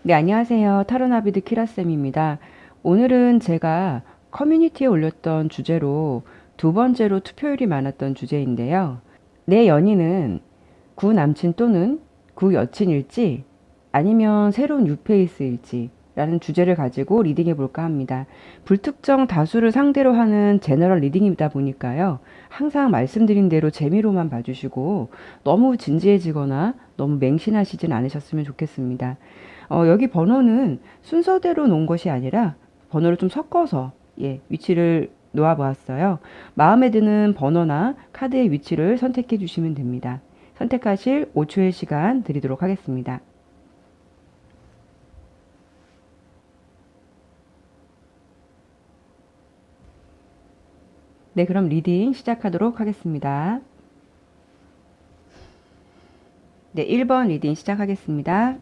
네, 안녕하세요. 타로나비드 키라쌤입니다. 오늘은 제가 커뮤니티에 올렸던 주제로 두 번째로 투표율이 많았던 주제인데요. 내 연인은 구 남친 또는 구 여친일지 아니면 새로운 뉴페이스일지 라는 주제를 가지고 리딩해 볼까 합니다. 불특정 다수를 상대로 하는 제너럴 리딩이다 보니까요. 항상 말씀드린 대로 재미로만 봐주시고 너무 진지해지거나 너무 맹신하시진 않으셨으면 좋겠습니다. 여기 번호는 순서대로 놓은 것이 아니라 번호를 좀 섞어서 위치를 놓아 보았어요. 마음에 드는 번호나 카드의 위치를 선택해 주시면 됩니다. 선택하실 5초의 시간 드리도록 하겠습니다. 네, 그럼 리딩 시작하도록 하겠습니다. 네, 1번 리딩 시작하겠습니다.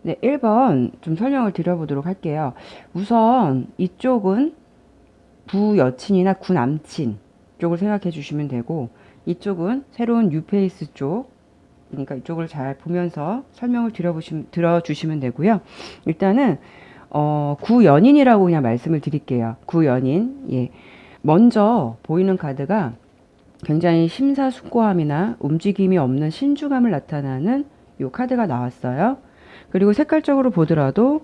네, 1번 좀 설명을 드려보도록 할게요. 우선 이쪽은 구여친이나 구남친 쪽을 생각해 주시면 되고, 이쪽은 새로운 뉴페이스 쪽, 그러니까 이쪽을 잘 보면서 설명을 들어주시면 되고요. 일단은 구연인이라고 그냥 말씀을 드릴게요. 구연인. 예. 먼저 보이는 카드가 굉장히 심사숙고함이나 움직임이 없는 신중함을 나타나는 요 카드가 나왔어요. 그리고 색깔적으로 보더라도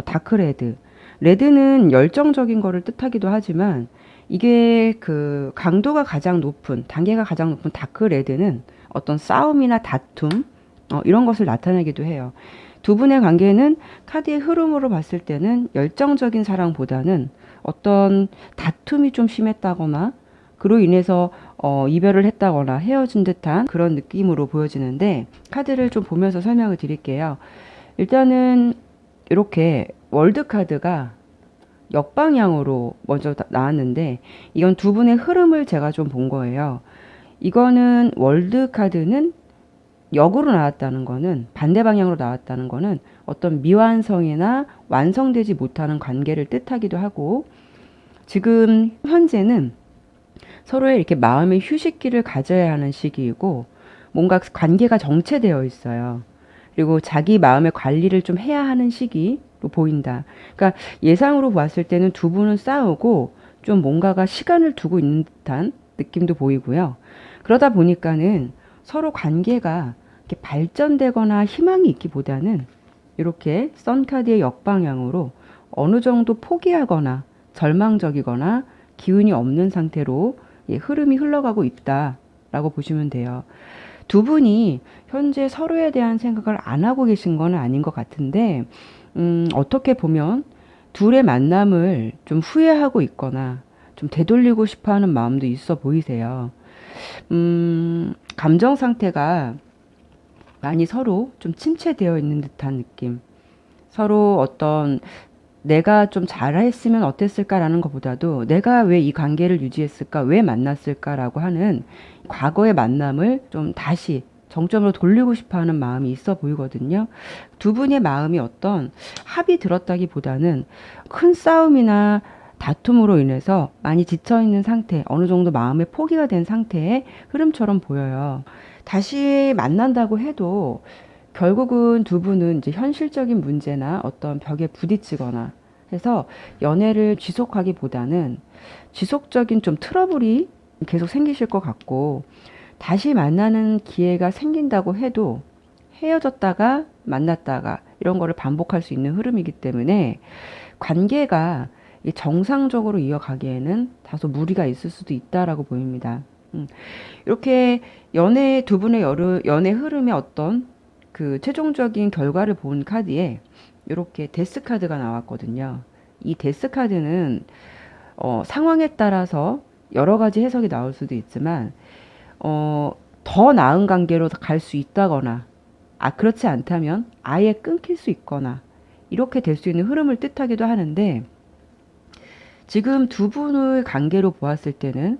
다크레드. 레드는 열정적인 거를 뜻하기도 하지만 이게 그 강도가 가장 높은, 단계가 가장 높은 다크레드는 어떤 싸움이나 다툼 이런 것을 나타내기도 해요. 두 분의 관계는 카드의 흐름으로 봤을 때는 열정적인 사랑보다는 어떤 다툼이 좀 심했다거나 그로 인해서 이별을 했다거나 헤어진 듯한 그런 느낌으로 보여지는데, 카드를 좀 보면서 설명을 드릴게요. 일단은 이렇게 월드 카드가 역방향으로 먼저 나왔는데, 이건 두 분의 흐름을 제가 좀 본 거예요. 이거는 월드 카드는 역으로 나왔다는 거는, 반대 방향으로 나왔다는 거는 어떤 미완성이나 완성되지 못하는 관계를 뜻하기도 하고, 지금 현재는 서로의 이렇게 마음의 휴식기를 가져야 하는 시기이고, 뭔가 관계가 정체되어 있어요. 그리고 자기 마음의 관리를 좀 해야 하는 시기로 보인다. 그러니까 예상으로 봤을 때는 두 분은 싸우고 좀 뭔가가 시간을 두고 있는 듯한 느낌도 보이고요. 그러다 보니까는 서로 관계가 이렇게 발전되거나 희망이 있기보다는 이렇게 선카드의 역방향으로 어느 정도 포기하거나 절망적이거나 기운이 없는 상태로 흐름이 흘러가고 있다라고 보시면 돼요. 두 분이 현재 서로에 대한 생각을 안 하고 계신 건 아닌 것 같은데, 어떻게 보면 둘의 만남을 좀 후회하고 있거나 좀 되돌리고 싶어 하는 마음도 있어 보이세요. 감정 상태가 많이 서로 좀 침체되어 있는 듯한 느낌. 서로 어떤 내가 좀 잘했으면 어땠을까라는 것보다도 내가 왜 이 관계를 유지했을까, 왜 만났을까라고 하는 과거의 만남을 좀 다시 정점으로 돌리고 싶어 하는 마음이 있어 보이거든요. 두 분의 마음이 어떤 합이 들었다기보다는 큰 싸움이나 다툼으로 인해서 많이 지쳐있는 상태, 어느 정도 마음의 포기가 된 상태의 흐름처럼 보여요. 다시 만난다고 해도 결국은 두 분은 이제 현실적인 문제나 어떤 벽에 부딪히거나 해서 연애를 지속하기보다는 지속적인 좀 트러블이 계속 생기실 것 같고, 다시 만나는 기회가 생긴다고 해도 헤어졌다가 만났다가 이런 거를 반복할 수 있는 흐름이기 때문에 관계가 정상적으로 이어가기에는 다소 무리가 있을 수도 있다라고 보입니다. 이렇게 두 분의 연애 흐름의 어떤 그 최종적인 결과를 본 카드에 이렇게 데스 카드가 나왔거든요. 이 데스 카드는 상황에 따라서 여러 가지 해석이 나올 수도 있지만 더 나은 관계로 갈 수 있다거나, 그렇지 않다면 아예 끊길 수 있거나 이렇게 될 수 있는 흐름을 뜻하기도 하는데, 지금 두 분의 관계로 보았을 때는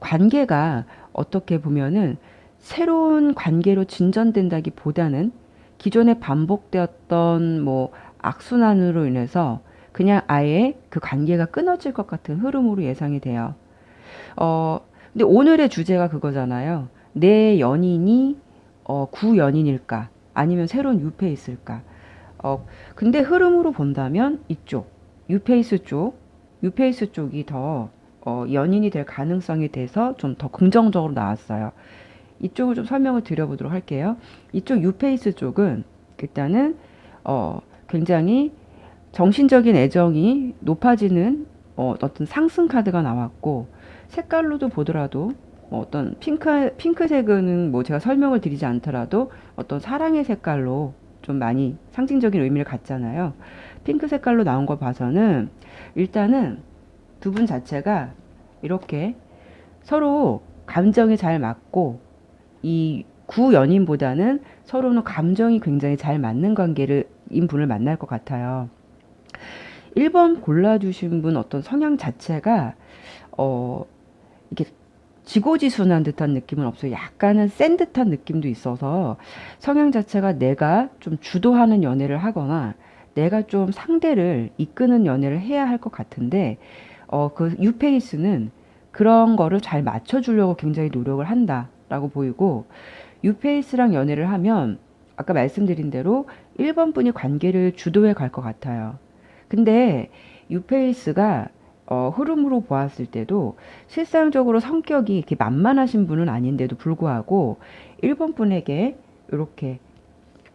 관계가 어떻게 보면은 새로운 관계로 진전된다기보다는 기존에 반복되었던 뭐 악순환으로 인해서 그냥 아예 그 관계가 끊어질 것 같은 흐름으로 예상이 돼요. 어, 근데 오늘의 주제가 그거잖아요. 내 연인이 구연인일까? 아니면 새로운 뉴페이스일까? 근데 흐름으로 본다면 이쪽, 뉴페이스 쪽, 뉴페이스 쪽이 더 연인이 될 가능성이 돼서 좀 더 긍정적으로 나왔어요. 이쪽을 좀 설명을 드려보도록 할게요. 이쪽 뉴페이스 쪽은 일단은 굉장히 정신적인 애정이 높아지는 어떤 상승 카드가 나왔고, 색깔로도 보더라도 어떤 핑크색은 뭐 제가 설명을 드리지 않더라도 어떤 사랑의 색깔로 좀 많이 상징적인 의미를 갖잖아요. 핑크 색깔로 나온 걸 봐서는 일단은 두 분 자체가 이렇게 서로 감정이 잘 맞고, 이 구연인보다는 서로는 감정이 굉장히 잘 맞는 관계를 인분을 만날 것 같아요. 1번 골라주신 분 어떤 성향 자체가 이게 지고지순한 듯한 느낌은 없어요. 약간은 센 듯한 느낌도 있어서 성향 자체가 내가 좀 주도하는 연애를 하거나 내가 좀 상대를 이끄는 연애를 해야 할 것 같은데, 그 유페이스는 그런 거를 잘 맞춰주려고 굉장히 노력을 한다라고 보이고, 유페이스랑 연애를 하면 아까 말씀드린 대로 1번 분이 관계를 주도해 갈 것 같아요. 근데 유페이스가 흐름으로 보았을 때도 실상적으로 성격이 이렇게 만만하신 분은 아닌데도 불구하고 1번 분에게 이렇게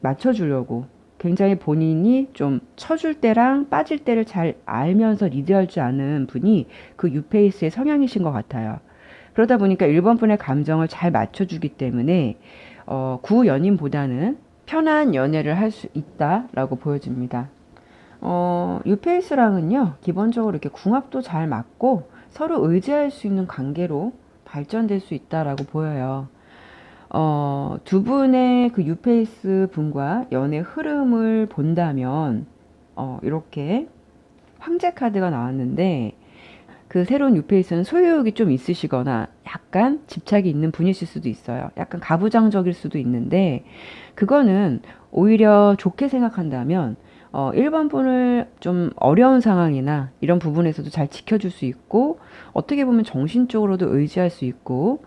맞춰주려고 굉장히 본인이 좀 쳐줄 때랑 빠질 때를 잘 알면서 리드할 줄 아는 분이 그 유페이스의 성향이신 것 같아요. 그러다 보니까 1번 분의 감정을 잘 맞춰주기 때문에 구연인보다는 편한 연애를 할 수 있다라고 보여집니다. 유페이스랑은요, 기본적으로 이렇게 궁합도 잘 맞고 서로 의지할 수 있는 관계로 발전될 수 있다라고 보여요. 두 분의 그 유페이스 분과 연애 흐름을 본다면, 이렇게 황제 카드가 나왔는데, 그 새로운 유페이스는 소유욕이 좀 있으시거나 약간 집착이 있는 분이실 수도 있어요. 약간 가부장적일 수도 있는데, 그거는 오히려 좋게 생각한다면 1번 분을 좀 어려운 상황이나 이런 부분에서도 잘 지켜줄 수 있고, 어떻게 보면 정신적으로도 의지할 수 있고,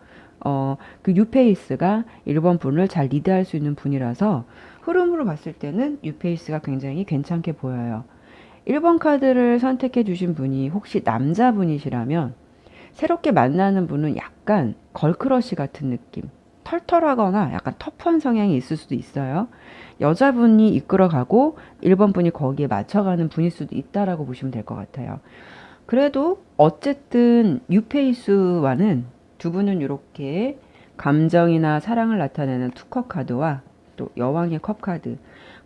그 유페이스가 1번 분을 잘 리드할 수 있는 분이라서 흐름으로 봤을 때는 유페이스가 굉장히 괜찮게 보여요. 1번 카드를 선택해 주신 분이 혹시 남자분이시라면 새롭게 만나는 분은 약간 걸크러쉬 같은 느낌, 털털하거나 약간 터프한 성향이 있을 수도 있어요. 여자분이 이끌어가고 1번 분이 거기에 맞춰가는 분일 수도 있다라고 보시면 될 것 같아요. 그래도 어쨌든 뉴페이스와는 두 분은 이렇게 감정이나 사랑을 나타내는 투컵 카드와 또 여왕의 컵 카드.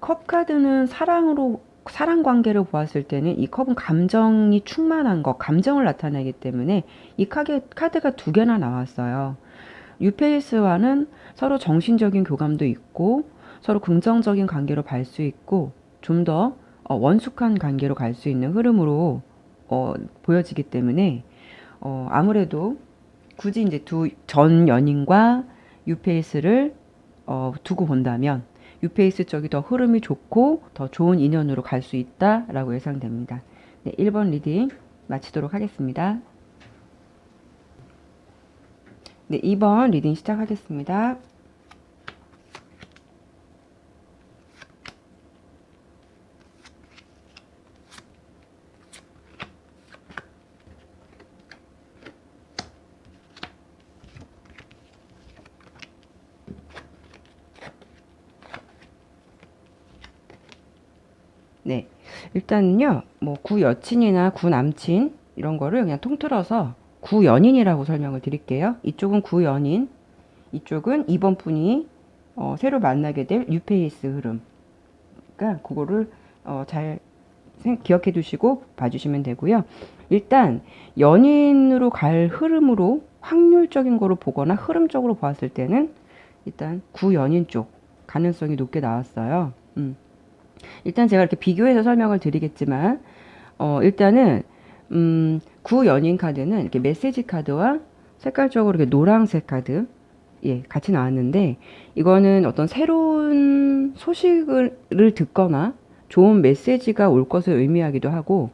컵 카드는 사랑 관계를 보았을 때는 이 컵은 감정이 충만한 것, 감정을 나타내기 때문에 이 카드가 두 개나 나왔어요. 유페이스와는 서로 정신적인 교감도 있고 서로 긍정적인 관계로 갈 수 있고 좀 더 원숙한 관계로 갈 수 있는 흐름으로 보여지기 때문에 아무래도 굳이 이제 두 전 연인과 유페이스를 두고 본다면 유페이스 쪽이 더 흐름이 좋고 더 좋은 인연으로 갈 수 있다라고 예상됩니다. 네, 1번 리딩 마치도록 하겠습니다. 네, 2번 리딩 시작하겠습니다. 네, 일단은요, 뭐 구여친이나 구남친 이런 거를 그냥 통틀어서 구연인이라고 설명을 드릴게요. 이쪽은 구연인, 이쪽은 2번 분이 새로 만나게 될 뉴페이스 흐름. 그러니까 그거를 잘 기억해 두시고 봐주시면 되고요. 일단 연인으로 갈 흐름으로 확률적인 거로 보거나 흐름적으로 보았을 때는 일단 구연인 쪽 가능성이 높게 나왔어요. 일단 제가 이렇게 비교해서 설명을 드리겠지만, 일단은, 구연인 카드는 이렇게 메시지 카드와 색깔적으로 이렇게 노란색 카드, 예, 같이 나왔는데 이거는 어떤 새로운 소식을 듣거나 좋은 메시지가 올 것을 의미하기도 하고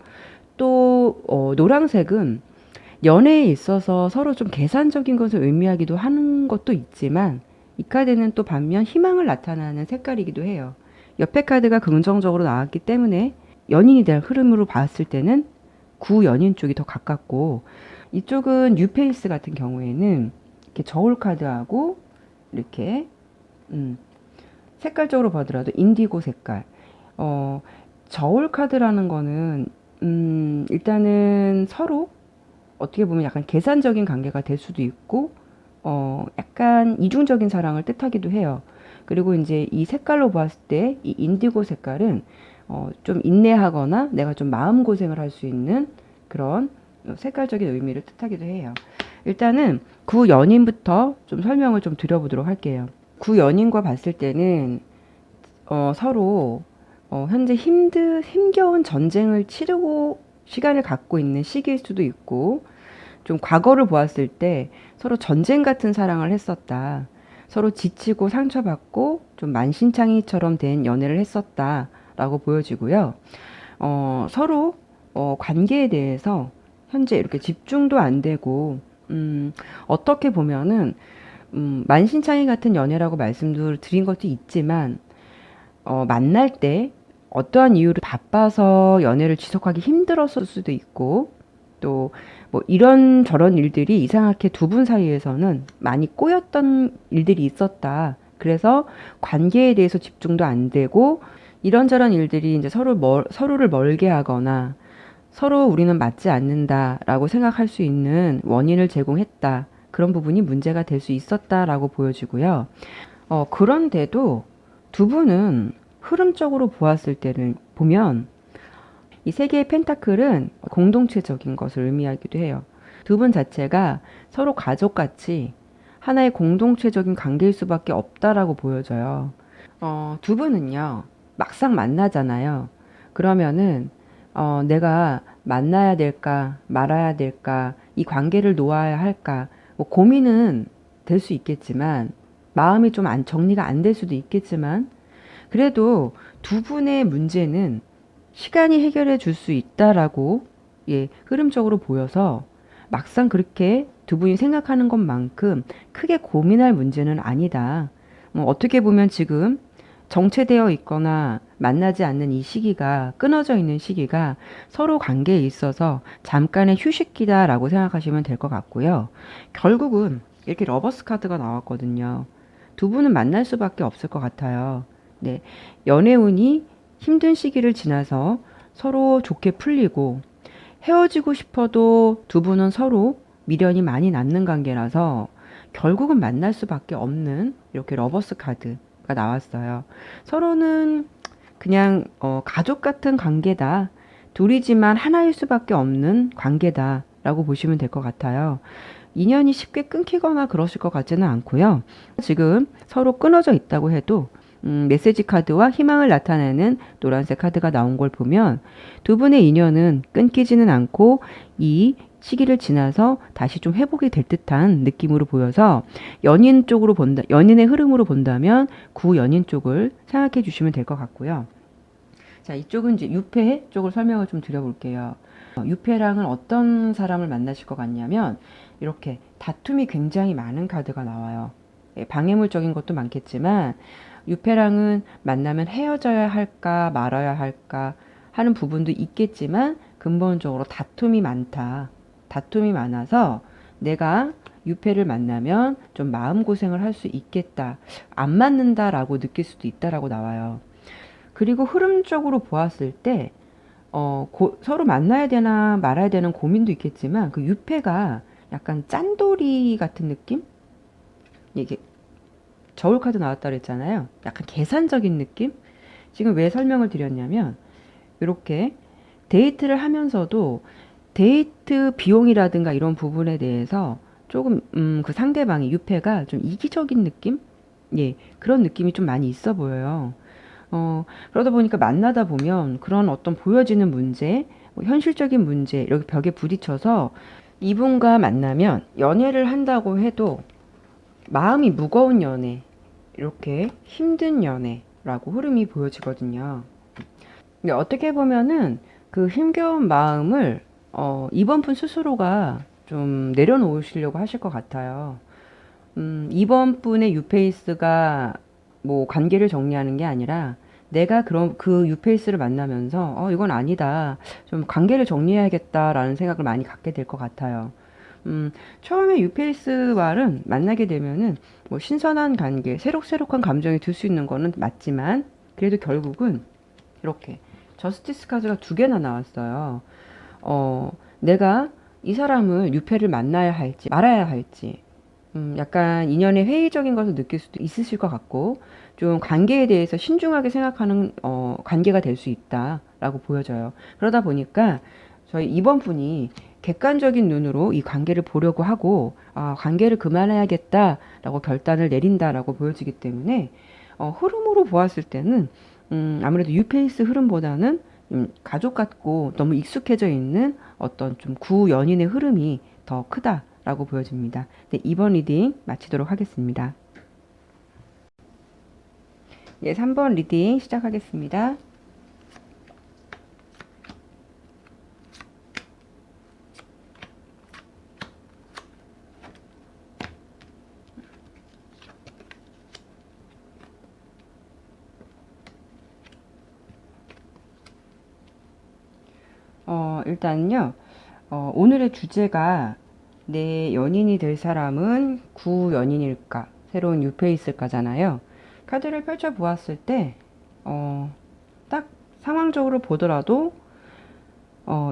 또 노란색은 연애에 있어서 서로 좀 계산적인 것을 의미하기도 하는 것도 있지만 이 카드는 또 반면 희망을 나타나는 색깔이기도 해요. 옆에 카드가 긍정적으로 나왔기 때문에 연인에 대한 흐름으로 봤을 때는 구연인 쪽이 더 가깝고 이쪽은 뉴페이스 같은 경우에는 이렇게 저울 카드하고 이렇게 색깔적으로 보더라도 인디고 색깔. 저울 카드라는 거는 일단은 서로 어떻게 보면 약간 계산적인 관계가 될 수도 있고 약간 이중적인 사랑을 뜻하기도 해요. 그리고 이제 이 색깔로 보았을 때 이 인디고 색깔은 좀 인내하거나 내가 좀 마음고생을 할 수 있는 그런 색깔적인 의미를 뜻하기도 해요. 일단은 구연인부터 좀 설명을 좀 드려보도록 할게요. 구연인과 봤을 때는 서로 현재 힘겨운 전쟁을 치르고 시간을 갖고 있는 시기일 수도 있고 좀 과거를 보았을 때 서로 전쟁 같은 사랑을 했었다. 서로 지치고 상처받고 좀 만신창이처럼 된 연애를 했었다라고 보여지고요. 서로 관계에 대해서 현재 이렇게 집중도 안 되고 어떻게 보면은 만신창이 같은 연애라고 말씀을 드린 것도 있지만 만날 때 어떠한 이유로 바빠서 연애를 지속하기 힘들었을 수도 있고 또 뭐 이런저런 일들이 이상하게 두 분 사이에서는 많이 꼬였던 일들이 있었다. 그래서 관계에 대해서 집중도 안 되고 이런저런 일들이 이제 서로를 멀게 하거나 서로 우리는 맞지 않는다라고 생각할 수 있는 원인을 제공했다. 그런 부분이 문제가 될 수 있었다라고 보여지고요. 그런데도 두 분은 흐름적으로 보았을 때는 보면 이 세 개의 펜타클은 공동체적인 것을 의미하기도 해요. 두 분 자체가 서로 가족같이 하나의 공동체적인 관계일 수밖에 없다라고 보여져요. 두 분은요, 막상 만나잖아요. 그러면은, 내가 만나야 될까, 말아야 될까, 이 관계를 놓아야 할까, 뭐 고민은 될 수 있겠지만, 마음이 좀 정리가 안 될 수도 있겠지만, 그래도 두 분의 문제는 시간이 해결해 줄 수 있다라고 예, 흐름적으로 보여서 막상 그렇게 두 분이 생각하는 것만큼 크게 고민할 문제는 아니다. 어떻게 보면 지금 정체되어 있거나 만나지 않는 이 시기가 끊어져 있는 시기가 서로 관계에 있어서 잠깐의 휴식기다라고 생각하시면 될 것 같고요. 결국은 이렇게 러버스 카드가 나왔거든요. 두 분은 만날 수밖에 없을 것 같아요. 네, 연애운이 힘든 시기를 지나서 서로 좋게 풀리고 헤어지고 싶어도 두 분은 서로 미련이 많이 남는 관계라서 결국은 만날 수밖에 없는 이렇게 러버스 카드가 나왔어요. 서로는 그냥 가족 같은 관계다. 둘이지만 하나일 수밖에 없는 관계다라고 보시면 될 것 같아요. 인연이 쉽게 끊기거나 그러실 것 같지는 않고요. 지금 서로 끊어져 있다고 해도 메시지 카드와 희망을 나타내는 노란색 카드가 나온 걸 보면 두 분의 인연은 끊기지는 않고 이 시기를 지나서 다시 좀 회복이 될 듯한 느낌으로 보여서 연인의 흐름으로 본다면 구연인 쪽을 생각해 주시면 될 것 같고요. 자, 이쪽은 이제 유패 쪽을 설명을 좀 드려볼게요. 유패랑은 어떤 사람을 만나실 것 같냐면 이렇게 다툼이 굉장히 많은 카드가 나와요. 방해물적인 것도 많겠지만 유패랑은 만나면 헤어져야 할까 말아야 할까 하는 부분도 있겠지만 근본적으로 다툼이 많다. 다툼이 많아서 내가 유패를 만나면 좀 마음고생을 할 수 있겠다. 안 맞는다라고 느낄 수도 있다라고 나와요. 그리고 흐름적으로 보았을 때 서로 만나야 되나 말아야 되는 고민도 있겠지만 그 유패가 약간 짠돌이 같은 느낌? 이게 저울 카드 나왔다 그랬잖아요. 약간 계산적인 느낌? 지금 왜 설명을 드렸냐면 이렇게 데이트를 하면서도 데이트 비용이라든가 이런 부분에 대해서 조금 그 상대방이 유패가 좀 이기적인 느낌? 예, 그런 느낌이 좀 많이 있어 보여요. 그러다 보니까 만나다 보면 그런 어떤 보여지는 문제, 뭐 현실적인 문제 이렇게 벽에 부딪혀서 이분과 만나면 연애를 한다고 해도 마음이 무거운 연애, 이렇게 힘든 연애라고 흐름이 보여지거든요. 근데 어떻게 보면은 그 힘겨운 마음을 이번 분 스스로가 좀 내려놓으시려고 하실 것 같아요. 이번 분의 유페이스가 뭐 관계를 정리하는 게 아니라 내가 그런 그 유페이스를 만나면서 이건 아니다. 좀 관계를 정리해야겠다라는 생각을 많이 갖게 될 것 같아요. 처음에 유페이스 말은 만나게 되면은 뭐 신선한 관계, 새록새록한 감정이 들 수 있는 거는 맞지만 그래도 결국은 이렇게 저스티스 카드가 두 개나 나왔어요. 내가 이 사람을 유페를 만나야 할지 말아야 할지 약간 인연의 회의적인 것을 느낄 수도 있으실 것 같고 좀 관계에 대해서 신중하게 생각하는 관계가 될 수 있다라고 보여져요. 그러다 보니까 저희 이번 분이 객관적인 눈으로 이 관계를 보려고 하고 관계를 그만해야겠다라고 결단을 내린다라고 보여지기 때문에 흐름으로 보았을 때는 아무래도 유페이스 흐름보다는 가족 같고 너무 익숙해져 있는 어떤 좀 구연인의 흐름이 더 크다라고 보여집니다. 네, 이번 리딩 마치도록 하겠습니다. 네, 3번 리딩 시작하겠습니다. 일단요, 오늘의 주제가 내 연인이 될 사람은 구연인일까, 새로운 유페이스일까잖아요. 카드를 펼쳐 보았을 때, 딱 상황적으로 보더라도,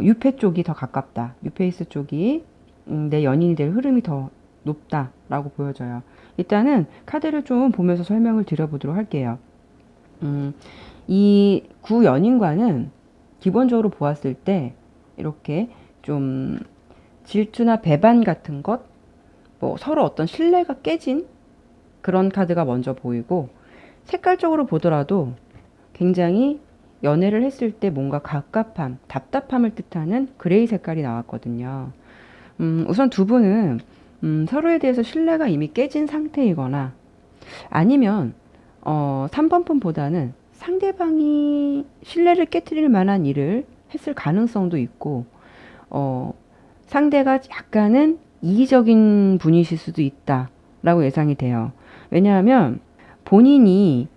유페 쪽이 더 가깝다. 유페이스 쪽이 내 연인이 될 흐름이 더 높다라고 보여져요. 일단은 카드를 좀 보면서 설명을 드려보도록 할게요. 이 구연인과는 기본적으로 보았을 때 이렇게 좀 질투나 배반 같은 것, 뭐 서로 어떤 신뢰가 깨진 그런 카드가 먼저 보이고 색깔적으로 보더라도 굉장히 연애를 했을 때 뭔가 갑갑함, 답답함을 뜻하는 그레이 색깔이 나왔거든요. 우선 두 분은 서로에 대해서 신뢰가 이미 깨진 상태이거나 아니면 3번 푼보다는 상대방이 신뢰를 깨뜨릴 만한 일을 했을 가능성도 있고 상대가 약간은 이기적인 분이실 수도 있다라고 예상이 돼요. 왜냐하면 본인이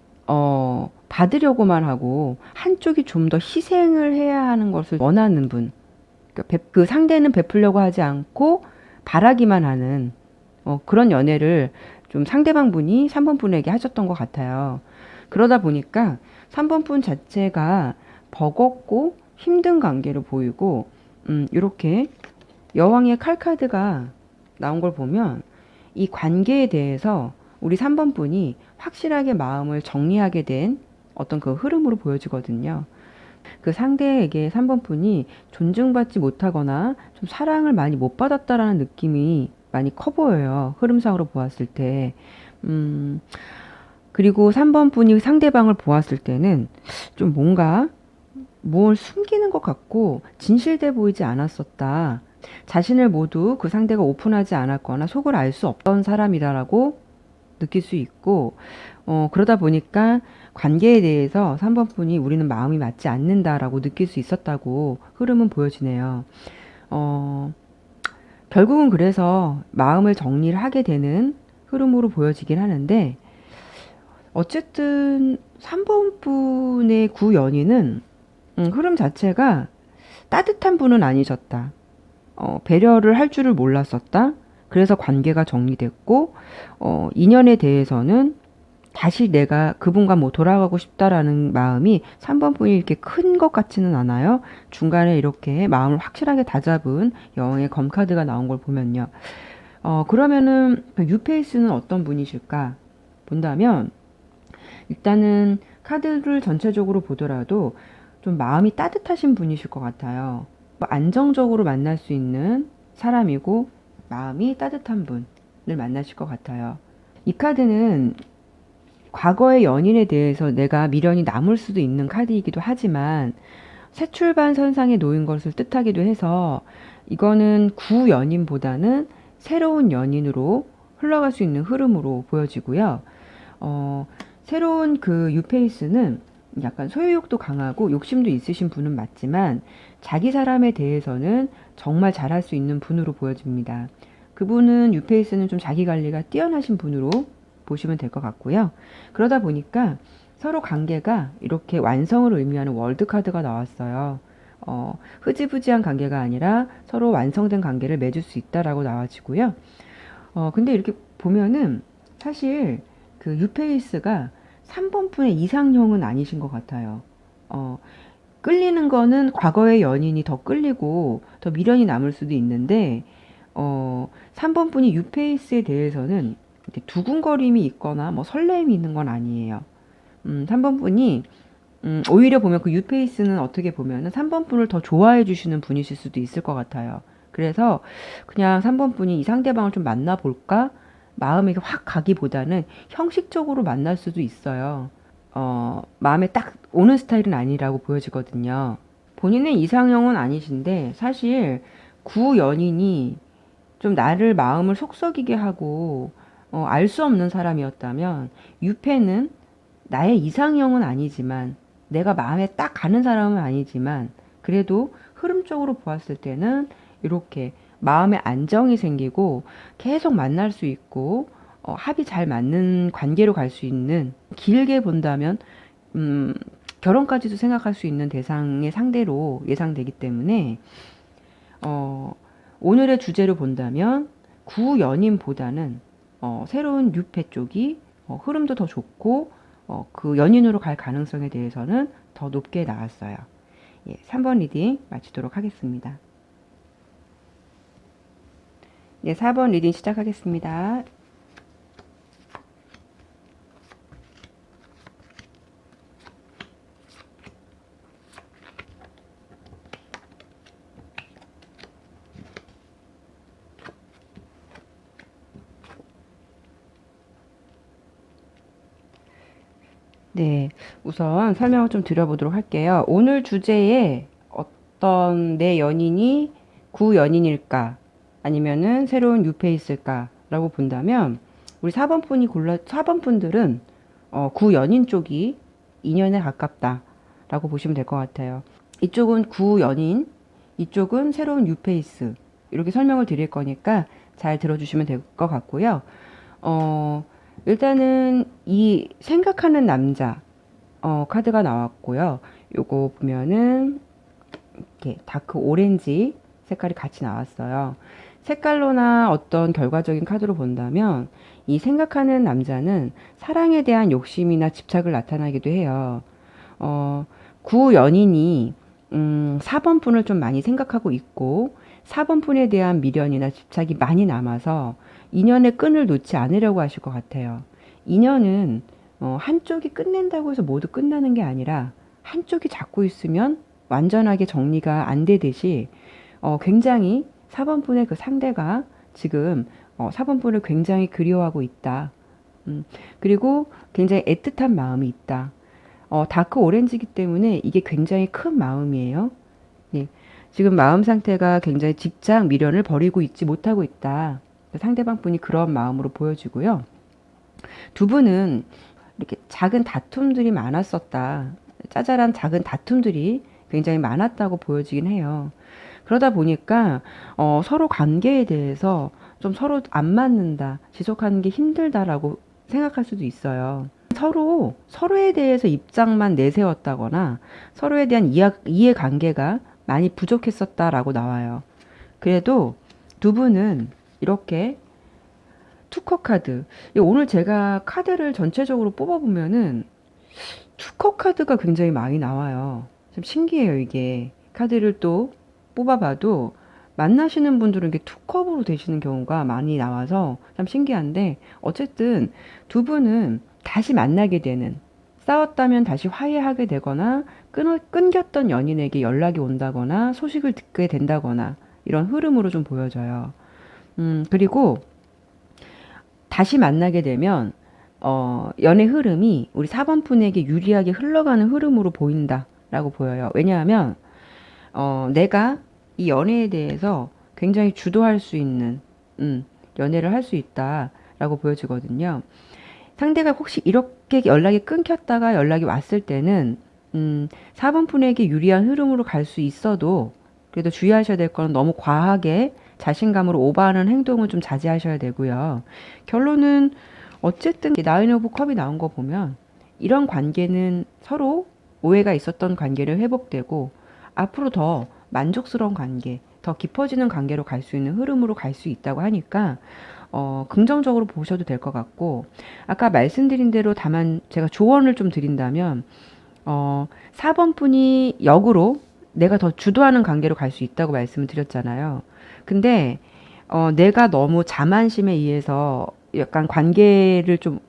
받으려고만 하고 한쪽이 좀 더 희생을 해야 하는 것을 원하는 분. 그 상대는 베풀려고 하지 않고 바라기만 하는 그런 연애를 좀 상대방 분이 3번 분에게 하셨던 것 같아요. 그러다 보니까 3번 분 자체가 버겁고 힘든 관계로 보이고 이렇게 여왕의 칼카드가 나온 걸 보면 이 관계에 대해서 우리 3번 분이 확실하게 마음을 정리하게 된 어떤 그 흐름으로 보여지거든요. 그 상대에게 3번 분이 존중받지 못하거나 좀 사랑을 많이 못 받았다라는 느낌이 많이 커 보여요. 흐름상으로 보았을 때. 그리고 3번 분이 상대방을 보았을 때는 좀 뭔가 뭘 숨기는 것 같고 진실돼 보이지 않았었다. 자신을 모두 그 상대가 오픈하지 않았거나 속을 알 수 없던 사람이다라고 느낄 수 있고, 그러다 보니까 관계에 대해서 3번 분이 우리는 마음이 맞지 않는다라고 느낄 수 있었다고 흐름은 보여지네요. 결국은 그래서 마음을 정리를 하게 되는 흐름으로 보여지긴 하는데, 어쨌든 3번 분의 구연인은 흐름 자체가 따뜻한 분은 아니셨다. 배려를 할 줄을 몰랐었다. 그래서 관계가 정리됐고, 인연에 대해서는 다시 내가 그분과 뭐 돌아가고 싶다라는 마음이 3번 분이 이렇게 큰 것 같지는 않아요. 중간에 이렇게 마음을 확실하게 다잡은 여왕의 검카드가 나온 걸 보면요. 그러면은 유페이스는 어떤 분이실까 본다면 일단은 카드를 전체적으로 보더라도 좀 마음이 따뜻하신 분이실 것 같아요. 안정적으로 만날 수 있는 사람이고 마음이 따뜻한 분을 만나실 것 같아요. 이 카드는 과거의 연인에 대해서 내가 미련이 남을 수도 있는 카드이기도 하지만 새 출발 선상에 놓인 것을 뜻하기도 해서 이거는 구연인보다는 새로운 연인으로 흘러갈 수 있는 흐름으로 보여지고요. 새로운 그 뉴페이스는 약간 소유욕도 강하고 욕심도 있으신 분은 맞지만 자기 사람에 대해서는 정말 잘할 수 있는 분으로 보여집니다. 그분은 뉴페이스는 좀 자기 관리가 뛰어나신 분으로 보시면 될 것 같고요. 그러다 보니까 서로 관계가 이렇게 완성을 의미하는 월드카드가 나왔어요. 흐지부지한 관계가 아니라 서로 완성된 관계를 맺을 수 있다라고 나와지고요. 근데 이렇게 보면은 사실 그 뉴페이스가 3번분의 이상형은 아니신 것 같아요. 어, 끌리는 거는 과거의 연인이 더 끌리고 더 미련이 남을 수도 있는데, 3번분이 뉴페이스에 대해서는 이렇게 두근거림이 있거나 뭐 설렘이 있는 건 아니에요. 3번분이 오히려 보면 그 뉴페이스는 어떻게 보면은 3번분을 더 좋아해 주시는 분이실 수도 있을 것 같아요. 그래서 그냥 3번분이 이 상대방을 좀 만나볼까? 마음이 확 가기보다는 형식적으로 만날 수도 있어요. 마음에 딱 오는 스타일은 아니라고 보여지거든요. 본인의 이상형은 아니신데 사실 구연인이 좀 나를 마음을 속썩이게 하고 알 수 없는 사람이었다면 유패는 나의 이상형은 아니지만 내가 마음에 딱 가는 사람은 아니지만 그래도 흐름적으로 보았을 때는 이렇게 마음에 안정이 생기고 계속 만날 수 있고 합이 잘 맞는 관계로 갈 수 있는 길게 본다면 음, 결혼까지도 생각할 수 있는 대상의 상대로 예상되기 때문에 어, 오늘의 주제로 본다면 구연인보다는 새로운 뉴페 쪽이 흐름도 더 좋고 그 연인으로 갈 가능성에 대해서는 더 높게 나왔어요. 예, 3번 리딩 마치도록 하겠습니다. 네, 4번 리딩 시작하겠습니다. 네, 우선 설명을 좀 드려보도록 할게요. 오늘 주제에 어떤 내 연인이 구연인일까? 아니면은 새로운 뉴페이스일까? 라고 본다면, 우리 4번 분들은, 구연인 쪽이 인연에 가깝다라고 보시면 될 것 같아요. 이쪽은 구연인, 이쪽은 새로운 뉴페이스. 이렇게 설명을 드릴 거니까 잘 들어주시면 될 것 같고요. 어, 일단은 이 생각하는 남자 카드가 나왔고요. 요거 보면은 이렇게 다크 오렌지 색깔이 같이 나왔어요. 색깔로나 어떤 결과적인 카드로 본다면 이 생각하는 남자는 사랑에 대한 욕심이나 집착을 나타나기도 해요. 구 연인이 4번 분을 좀 많이 생각하고 있고 4번 분에 대한 미련이나 집착이 많이 남아서 인연의 끈을 놓지 않으려고 하실 것 같아요. 인연은 한쪽이 끝낸다고 해서 모두 끝나는 게 아니라 한쪽이 잡고 있으면 완전하게 정리가 안 되듯이 굉장히 4번 분의 그 상대가 지금 4번 분을 굉장히 그리워하고 있다. 그리고 굉장히 애틋한 마음이 있다. 다크 오렌지이기 때문에 이게 굉장히 큰 마음이에요. 네. 지금 마음 상태가 굉장히 집착, 미련을 버리고 있지 못하고 있다. 상대방 분이 그런 마음으로 보여지고요. 두 분은 이렇게 작은 다툼들이 많았었다. 짜잘한 작은 다툼들이 굉장히 많았다고 보여지긴 해요. 그러다 보니까 서로 관계에 대해서 좀 서로 안 맞는다, 지속하는 게 힘들다라고 생각할 수도 있어요. 서로에 대해서 입장만 내세웠다거나 서로에 대한 이해관계가 많이 부족했었다라고 나와요. 그래도 두 분은 이렇게 투커 카드. 오늘 제가 카드를 전체적으로 뽑아보면은 투커 카드가 굉장히 많이 나와요. 좀 신기해요, 이게. 카드를 또 뽑아봐도 만나시는 분들은 이게 투컵으로 되시는 경우가 많이 나와서 참 신기한데 어쨌든 두 분은 다시 만나게 되는 싸웠다면 다시 화해하게 되거나 끊겼던 연인에게 연락이 온다거나 소식을 듣게 된다거나 이런 흐름으로 좀 보여져요. 그리고 다시 만나게 되면 연애 흐름이 우리 4번 분에게 유리하게 흘러가는 흐름으로 보인다라고 보여요. 왜냐하면 내가 이 연애에 대해서 굉장히 주도할 수 있는 연애를 할 수 있다. 라고 보여지거든요. 상대가 혹시 이렇게 연락이 끊겼다가 연락이 왔을 때는 4번 분에게 유리한 흐름으로 갈 수 있어도 그래도 주의하셔야 될 거는 너무 과하게 자신감으로 오버하는 행동은 좀 자제하셔야 되고요. 결론은 어쨌든 나인 오브 컵이 나온 거 보면 이런 관계는 서로 오해가 있었던 관계를 회복되고 앞으로 더 만족스러운 관계, 더 깊어지는 관계로 갈 수 있는 흐름으로 갈 수 있다고 하니까 긍정적으로 보셔도 될 것 같고 아까 말씀드린 대로 다만 제가 조언을 좀 드린다면 4번 분이 역으로 내가 더 주도하는 관계로 갈 수 있다고 말씀을 드렸잖아요. 근데 내가 너무 자만심에 의해서 약간 관계를 좀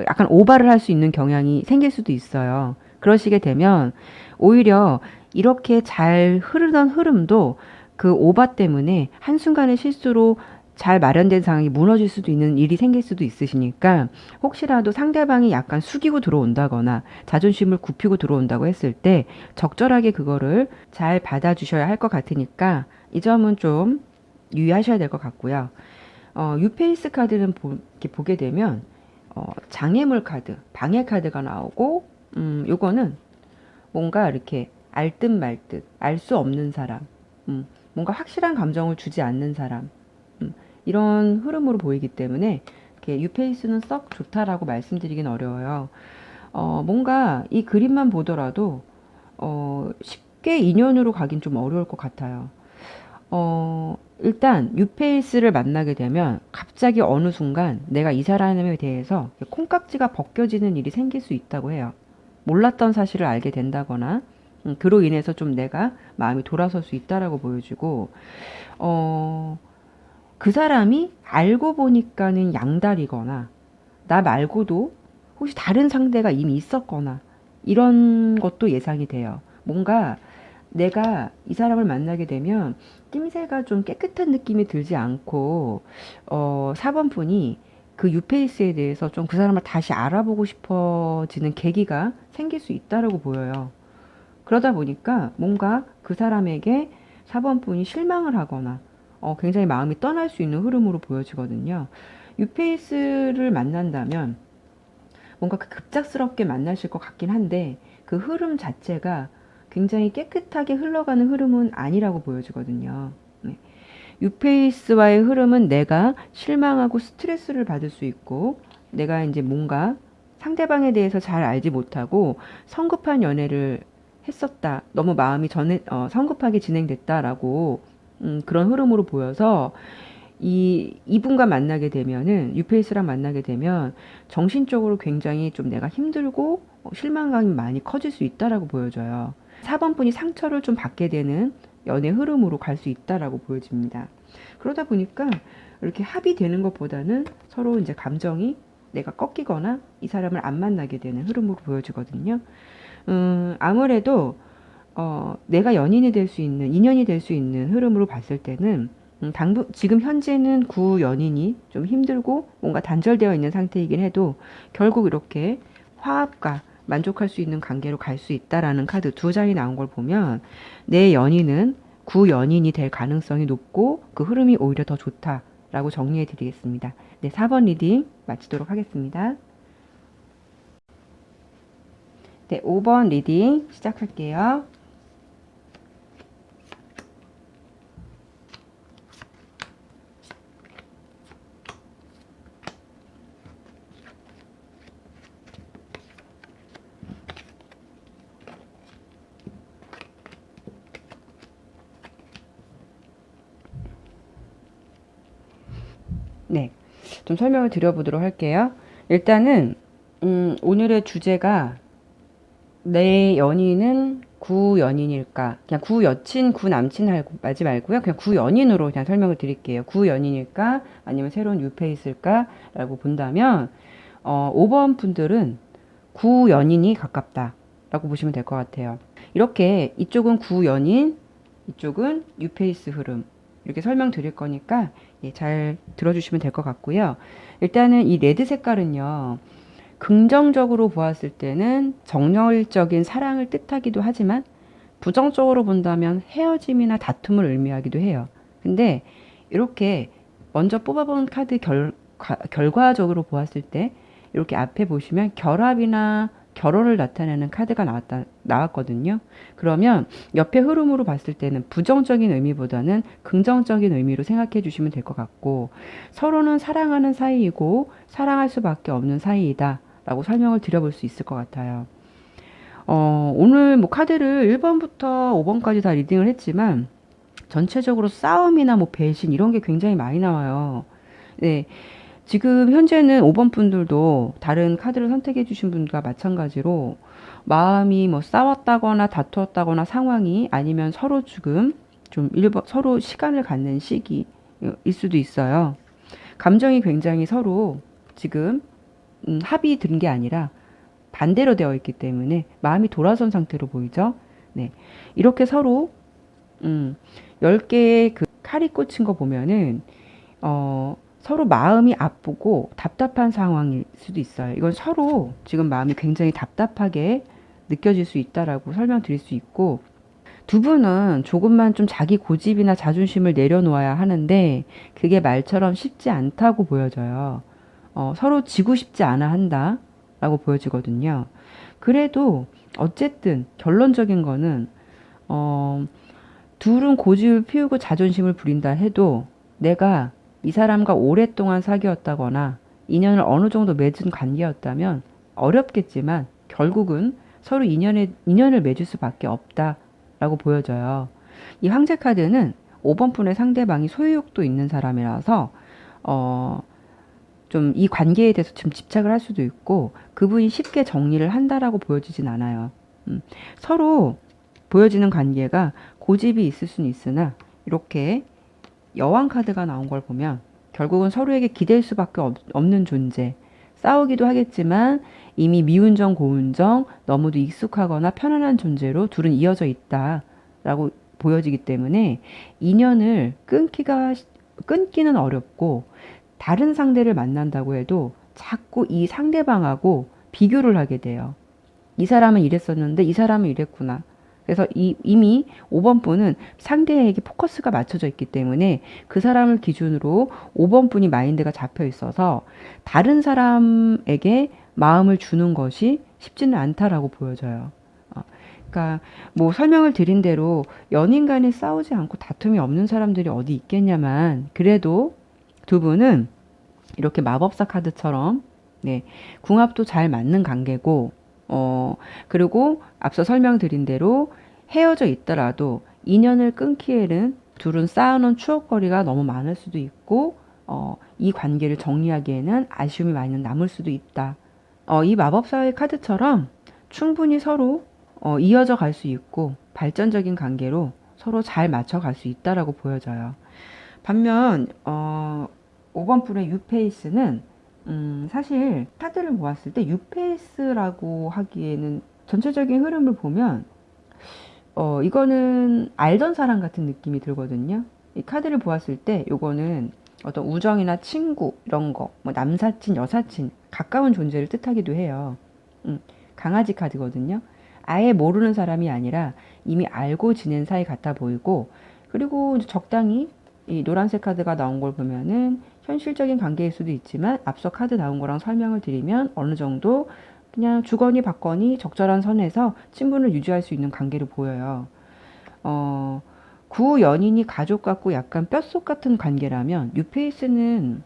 약간 오바를 할 수 있는 경향이 생길 수도 있어요. 그러시게 되면 오히려 이렇게 잘 흐르던 흐름도 그 오바 때문에 한순간의 실수로 잘 마련된 상황이 무너질 수도 있는 일이 생길 수도 있으시니까 혹시라도 상대방이 약간 숙이고 들어온다거나 자존심을 굽히고 들어온다고 했을 때 적절하게 그거를 잘 받아주셔야 할 것 같으니까 이 점은 좀 유의하셔야 될 것 같고요. 유페이스 카드는 이렇게 보게 되면 장애물 카드, 방해 카드가 나오고 요거는 뭔가 이렇게 알 듯 말 듯, 알 수 없는 사람, 뭔가 확실한 감정을 주지 않는 사람, 이런 흐름으로 보이기 때문에 이렇게 유페이스는 썩 좋다라고 말씀드리긴 어려워요. 뭔가 이 그림만 보더라도 쉽게 인연으로 가긴 좀 어려울 것 같아요. 일단 유페이스를 만나게 되면 갑자기 어느 순간 내가 이 사람에 대해서 콩깍지가 벗겨지는 일이 생길 수 있다고 해요. 몰랐던 사실을 알게 된다거나 그로 인해서 좀 내가 마음이 돌아설 수 있다라고 보여지고 그 사람이 알고 보니까는 양다리거나 나 말고도 혹시 다른 상대가 이미 있었거나 이런 것도 예상이 돼요. 뭔가 내가 이 사람을 만나게 되면 낌새가 좀 깨끗한 느낌이 들지 않고 4번 분이 그 유페이스에 대해서 좀 그 사람을 다시 알아보고 싶어지는 계기가 생길 수 있다라고 보여요. 그러다 보니까 뭔가 그 사람에게 4번 분이 실망을 하거나 굉장히 마음이 떠날 수 있는 흐름으로 보여지거든요. 유페이스를 만난다면 뭔가 급작스럽게 만나실 것 같긴 한데 그 흐름 자체가 굉장히 깨끗하게 흘러가는 흐름은 아니라고 보여지거든요. 네. 유페이스와의 흐름은 내가 실망하고 스트레스를 받을 수 있고 내가 이제 뭔가 상대방에 대해서 잘 알지 못하고 성급한 연애를 했었다. 너무 마음이 성급하게 진행됐다라고 그런 흐름으로 보여서 이분과 만나게 되면은 유페이스랑 만나게 되면 정신적으로 굉장히 좀 내가 힘들고 실망감이 많이 커질 수 있다라고 보여져요. 4번 분이 상처를 좀 받게 되는 연애 흐름으로 갈 수 있다라고 보여집니다. 그러다 보니까 이렇게 합의되는 것보다는 서로 이제 감정이 내가 꺾이거나 이 사람을 안 만나게 되는 흐름으로 보여지거든요. 아무래도 내가 연인이 될 수 있는, 인연이 될 수 있는 흐름으로 봤을 때는 지금 현재는 구 연인이 좀 힘들고 뭔가 단절되어 있는 상태이긴 해도 결국 이렇게 화합과 만족할 수 있는 관계로 갈 수 있다라는 카드 두 장이 나온 걸 보면 내 연인은 구 연인이 될 가능성이 높고 그 흐름이 오히려 더 좋다라고 정리해 드리겠습니다. 네, 4번 리딩 마치도록 하겠습니다. 네, 5번 리딩 시작할게요. 네, 좀 설명을 드려보도록 할게요. 일단은 오늘의 주제가 내 연인은 구 연인일까? 그냥 구 여친, 구 남친 하지 말고요. 그냥 구 연인으로 그냥 설명을 드릴게요. 구 연인일까? 아니면 새로운 유페이스일까? 라고 본다면 5번 분들은 구 연인이 가깝다 라고 보시면 될 것 같아요. 이렇게 이쪽은 구 연인, 이쪽은 유페이스 흐름 이렇게 설명드릴 거니까 잘 들어주시면 될 것 같고요. 일단은 이 레드 색깔은요. 긍정적으로 보았을 때는 정열적인 사랑을 뜻하기도 하지만 부정적으로 본다면 헤어짐이나 다툼을 의미하기도 해요. 근데 이렇게 먼저 뽑아본 카드 결과적으로 보았을 때 이렇게 앞에 보시면 결합이나 결혼을 나타내는 카드가 나왔거든요. 그러면 옆에 흐름으로 봤을 때는 부정적인 의미보다는 긍정적인 의미로 생각해 주시면 될 것 같고, 서로는 사랑하는 사이이고 사랑할 수밖에 없는 사이이다 라고 설명을 드려볼 수 있을 것 같아요. 오늘 뭐 카드를 1번부터 5번까지 다 리딩을 했지만 전체적으로 싸움이나 뭐 배신 이런 게 굉장히 많이 나와요. 네. 지금 현재는 5번 분들도 다른 카드를 선택해 주신 분과 마찬가지로 마음이 뭐 싸웠다거나 다투었다거나 상황이 아니면 서로 지금 좀 서로 시간을 갖는 시기일 수도 있어요. 감정이 굉장히 서로 지금 합이 든 게 아니라 반대로 되어 있기 때문에 마음이 돌아선 상태로 보이죠. 네. 이렇게 서로 10개의 그 칼이 꽂힌 거 보면은 서로 마음이 아프고 답답한 상황일 수도 있어요. 이건 서로 지금 마음이 굉장히 답답하게 느껴질 수 있다라고 설명드릴 수 있고, 두 분은 조금만 좀 자기 고집이나 자존심을 내려놓아야 하는데 그게 말처럼 쉽지 않다고 보여져요. 서로 지고 싶지 않아 한다라고 보여지거든요. 그래도 어쨌든 결론적인 거는 둘은 고집을 피우고 자존심을 부린다 해도 내가 이 사람과 오랫동안 사귀었다거나 인연을 어느 정도 맺은 관계였다면 어렵겠지만 결국은 서로 인연을 맺을 수밖에 없다라고 보여져요. 이 황제 카드는 5번 분의 상대방이 소유욕도 있는 사람이라서 좀 이 관계에 대해서 좀 집착을 할 수도 있고 그분이 쉽게 정리를 한다라고 보여지진 않아요. 서로 보여지는 관계가 고집이 있을 수는 있으나 이렇게 여왕 카드가 나온 걸 보면 결국은 서로에게 기댈 수밖에 없는 존재, 싸우기도 하겠지만 이미 미운정 고운정 너무도 익숙하거나 편안한 존재로 둘은 이어져 있다라고 보여지기 때문에 인연을 끊기는 어렵고 다른 상대를 만난다고 해도 자꾸 이 상대방하고 비교를 하게 돼요. 이 사람은 이랬었는데 이 사람은 이랬구나. 그래서 이미 5번 분은 상대에게 포커스가 맞춰져 있기 때문에 그 사람을 기준으로 5번 분이 마인드가 잡혀 있어서 다른 사람에게 마음을 주는 것이 쉽지는 않다라고 보여져요. 그러니까 뭐 설명을 드린 대로 연인 간에 싸우지 않고 다툼이 없는 사람들이 어디 있겠냐만 그래도 두 분은 이렇게 마법사 카드처럼 네, 궁합도 잘 맞는 관계고 그리고 앞서 설명드린 대로 헤어져 있더라도 인연을 끊기에는 둘은 쌓아놓은 추억거리가 너무 많을 수도 있고, 이 관계를 정리하기에는 아쉬움이 많이 남을 수도 있다. 이 마법사의 카드처럼 충분히 서로 이어져 갈 수 있고, 발전적인 관계로 서로 잘 맞춰갈 수 있다라고 보여져요. 반면, 5번 풀의 유페이스는 사실 카드를 모았을 때 유페이스라고 하기에는 전체적인 흐름을 보면 이거는 알던 사람 같은 느낌이 들거든요. 이 카드를 보았을 때 요거는 어떤 우정이나 친구 이런 거, 뭐 남사친, 여사친 가까운 존재를 뜻하기도 해요. 강아지 카드거든요. 아예 모르는 사람이 아니라 이미 알고 지낸 사이 같아 보이고, 그리고 적당히 이 노란색 카드가 나온 걸 보면은 현실적인 관계일 수도 있지만 앞서 카드 나온 거랑 설명을 드리면 어느 정도 그냥 주거니 받거니 적절한 선에서 친분을 유지할 수 있는 관계로 보여요. 구 연인이 가족 같고 약간 뼛속 같은 관계라면 뉴페이스는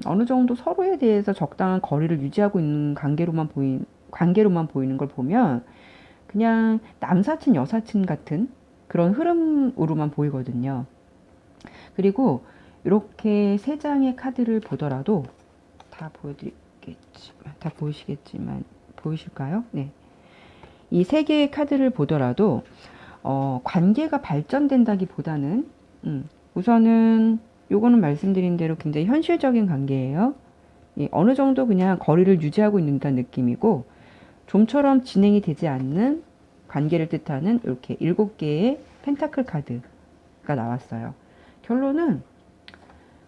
어느 정도 서로에 대해서 적당한 거리를 유지하고 있는 관계로만 보이는 걸 보면 그냥 남사친 여사친 같은 그런 흐름으로만 보이거든요. 그리고 이렇게 세 장의 카드를 보더라도 다 보여드리겠지만 다 보이시겠지만 보이실까요? 네. 이 세 개의 카드를 보더라도 관계가 발전된다기보다는 우선은 요거는 말씀드린 대로 굉장히 현실적인 관계예요. 어느 정도 그냥 거리를 유지하고 있는다는 느낌이고 좀처럼 진행이 되지 않는 관계를 뜻하는 이렇게 7개의 펜타클 카드가 나왔어요. 결론은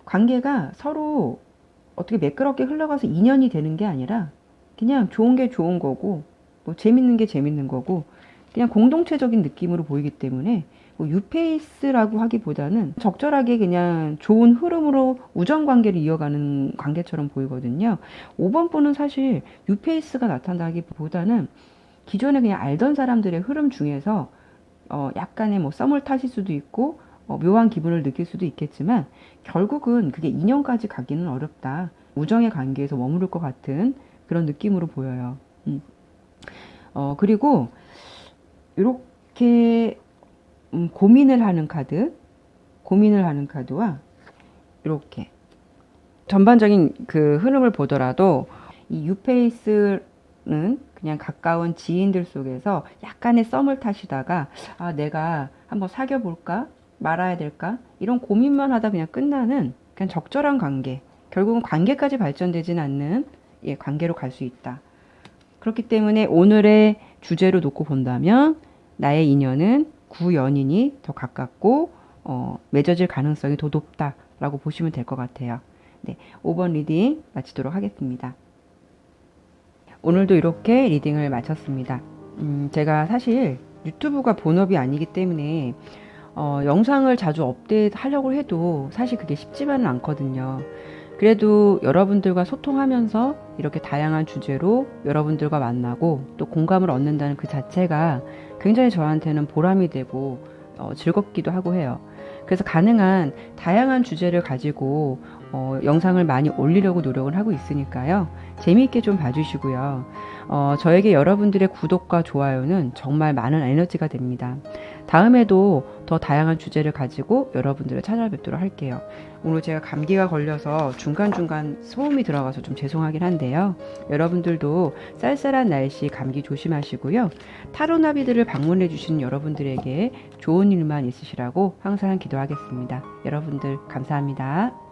관계가 서로 어떻게 매끄럽게 흘러가서 인연이 되는 게 아니라 그냥 좋은 게 좋은 거고 뭐 재밌는 게 재밌는 거고 그냥 공동체적인 느낌으로 보이기 때문에 뭐 뉴페이스라고 하기보다는 적절하게 그냥 좋은 흐름으로 우정 관계를 이어가는 관계처럼 보이거든요. 5번 분은 사실 뉴페이스가 나타나기보다는 기존에 그냥 알던 사람들의 흐름 중에서 약간의 뭐 썸을 타실 수도 있고 묘한 기분을 느낄 수도 있겠지만 결국은 그게 인연까지 가기는 어렵다. 우정의 관계에서 머무를 것 같은 그런 느낌으로 보여요. 그리고 이렇게 고민을 하는 카드와 이렇게 전반적인 그 흐름을 보더라도 이 유페이스는 그냥 가까운 지인들 속에서 약간의 썸을 타시다가 아, 내가 한번 사귀어 볼까? 말아야 될까? 이런 고민만 하다 그냥 끝나는 그냥 적절한 관계. 결국은 관계까지 발전되진 않는 관계로 갈 수 있다. 그렇기 때문에 오늘의 주제로 놓고 본다면 나의 인연은 구연인이 더 가깝고 맺어질 가능성이 더 높다라고 보시면 될 것 같아요. 네, 5번 리딩 마치도록 하겠습니다. 오늘도 이렇게 리딩을 마쳤습니다. 제가 사실 유튜브가 본업이 아니기 때문에 영상을 자주 업데이트 하려고 해도 사실 그게 쉽지만은 않거든요. 그래도 여러분들과 소통하면서 이렇게 다양한 주제로 여러분들과 만나고 또 공감을 얻는다는 그 자체가 굉장히 저한테는 보람이 되고 즐겁기도 하고 해요. 그래서 가능한 다양한 주제를 가지고 영상을 많이 올리려고 노력을 하고 있으니까요. 재미있게 좀 봐주시고요. 저에게 여러분들의 구독과 좋아요는 정말 많은 에너지가 됩니다. 다음에도 더 다양한 주제를 가지고 여러분들을 찾아뵙도록 할게요. 오늘 제가 감기가 걸려서 중간중간 소음이 들어가서 좀 죄송하긴 한데요. 여러분들도 쌀쌀한 날씨 감기 조심하시고요. 타로나비들을 방문해 주신 여러분들에게 좋은 일만 있으시라고 항상 기도하겠습니다. 여러분들 감사합니다.